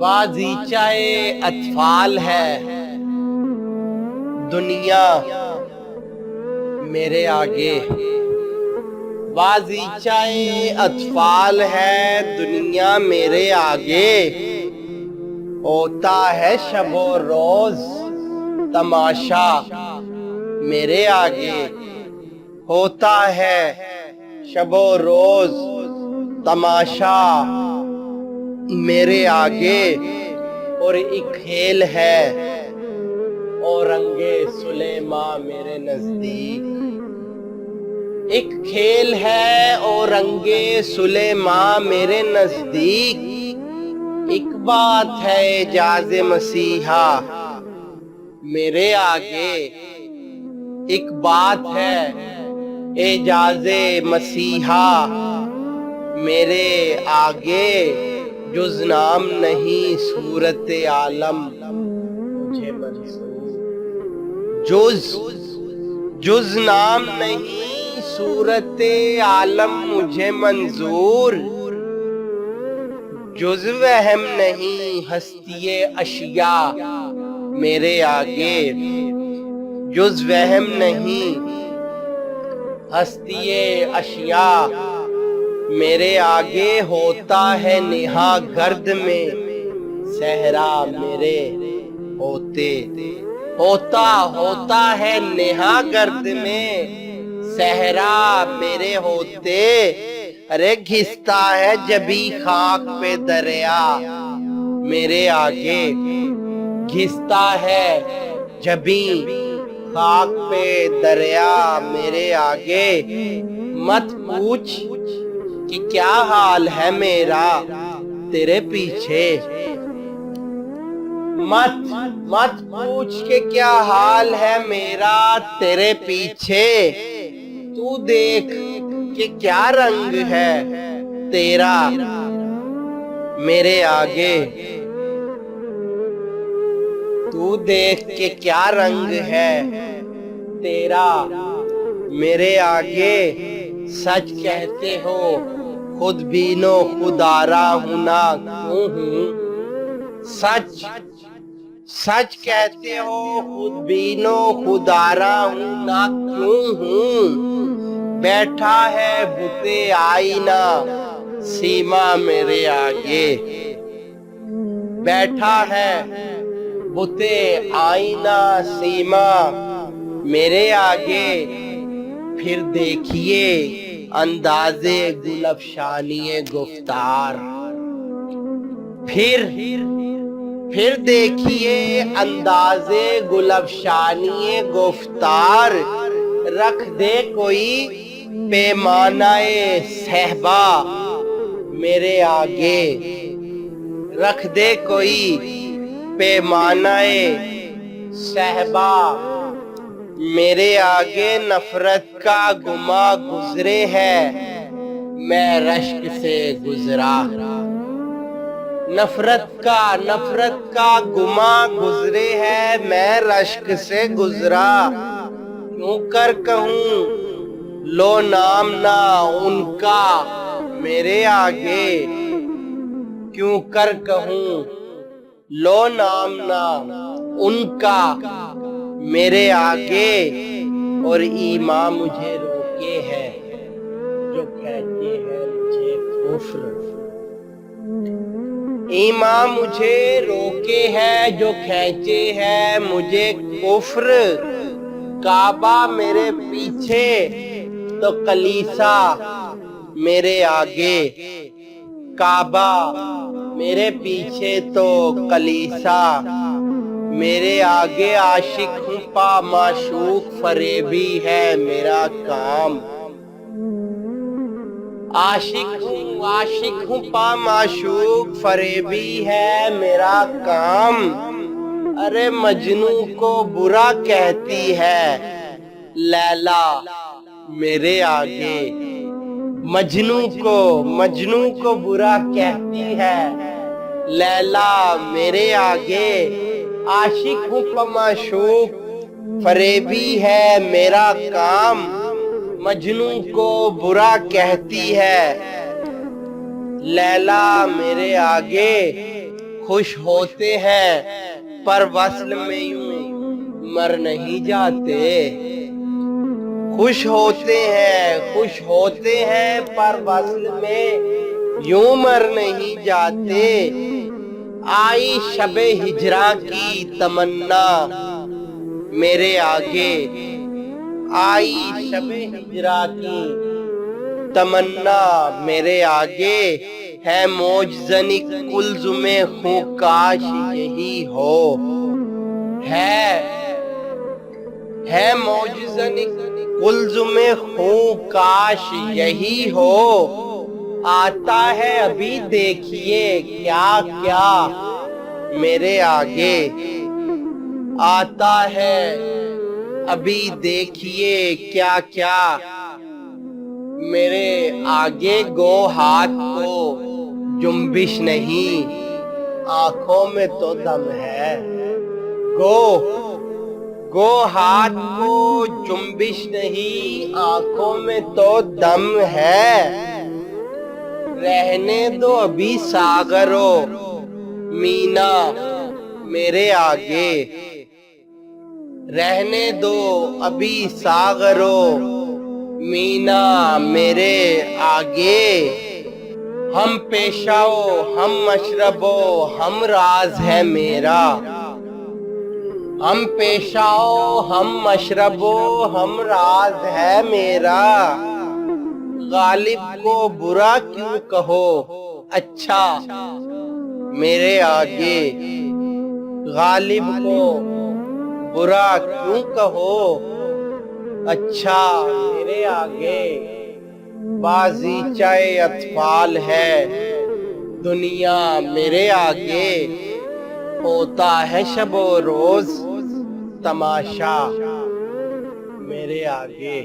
بازیچہ اطفال ہے دنیا میرے آگے، بازیچہ اطفال ہے دنیا میرے آگے، ہوتا ہے شب و روز تماشا میرے آگے، ہوتا ہے شب و روز تماشا میرے آگے، اور ایک کھیل ہے اور رنگ سلیماں میرے نزدیک، ایک کھیل ہے اور رنگ سلیماں میرے نزدیک، ایک بات ہے اعجاز مسیحا میرے آگے، ایک بات ہے اعجاز مسیحا میرے آگے، جز نام نہیں صورت عالم مجھے منظور، جز نام نہیں صورت عالم مجھے منظور، جز وہم نہیں ہستی اشیاء میرے آگے، جز وہم نہیں ہستی اشیاء میرے آگے، ہوتا ہے نہا گرد میں صحرا میرے ہوتے، ہوتا ہے نہا گرد میں صحرا میرے ہوتے، ارے گھستا ہے جبھی خاک پہ دریا میرے آگے، گھستا ہے جبھی خاک پہ دریا میرے آگے، مت پوچھ کہ کیا حال ہے میرا تیرے پیچھے، مت پوچھ کہ کیا حال ہے میرا تیرے پیچھے، تو دیکھ کہ کیا رنگ ہے تیرا میرے آگے، تو دیکھ کہ کیا رنگ ہے تیرا میرے آگے، سچ کہتے ہو خود بینو خود آرا ہوں نہ کیوں ہوں، سچ کہتے ہو خود بینو خود آرا ہوں نہ کیوں ہوں، بیٹھا ہے بت آئینہ سیما میرے آگے، بیٹھا ہے بت آئینہ سیما میرے آگے، پھر دیکھیے انداز گل افشانی گفتار، پھر دیکھیے انداز گل افشانی گفتار، رکھ دے کوئی پیمانہ صحبا میرے آگے، رکھ دے کوئی پیمانہ صحبا میرے آگے، نفرت کا گما گزرے ہے میں رشک سے گزرا، نفرت کا گما گزرے ہے میں رشک سے گزرا، کیوں کر کہوں لو نام نہ ان کا میرے آگے، کیوں کر کہوں لو نام نہ ان کا میرے آگے، اور ایمان مجھے روکے ہے جو کہتے ہیں مجھے کفر، ایمان مجھے روکے ہے جو کھینچے ہے مجھے کفر، کعبہ میرے پیچھے تو کلیسا میرے آگے، کعبہ میرے پیچھے تو کلیسا میرے آگے، عاشق ہوں پا معشوق فریبی ہے میرا کام، عاشق ہوں پا معشوق فریبی ہے میرا کام، ارے مجنوں کو برا کہتی ہے لیلا میرے آگے، مجنوں کو برا کہتی ہے لیلا میرے آگے، عاشق ہوں پا معشوق فریبی ہے میرا کام، مجنوں کو برا کہتی ہے لیلا میرے آگے، خوش ہوتے ہیں پر وصل میں یوں مر نہیں جاتے خوش ہوتے ہیں پر وصل میں یوں مر نہیں جاتے آئی شب ہجراں کی تمنا میرے آگے آئی شب ہجراں کی تمنا میرے آگے ہے موجزن کلزم خوں کاش یہی ہو ہے موجزن کلزم خوں کاش یہی ہو آتا ہے ابھی دیکھیے کیا کیا میرے آگے آتا ہے ابھی دیکھیے کیا کیا میرے آگے گو ہاتھ کو جنبش نہیں آنکھوں میں تو دم ہے گو ہاتھ کو جنبش نہیں آنکھوں میں تو دم ہے رہنے دو ابھی ساغر و مینا میرے آگے رہنے دو ابھی ساغر و مینا میرے آگے ہم پیشہ ہم مشرب ہم راز ہے میرا ہم پیشہ ہم مشرب ہم راز ہے میرا غالب کو برا کیوں کہو اچھا میرے آگے غالب کو برا کیوں کہو اچھا میرے آگے بازیچہ اطفال ہے دنیا میرے آگے ہوتا ہے شب و روز تماشا میرے آگے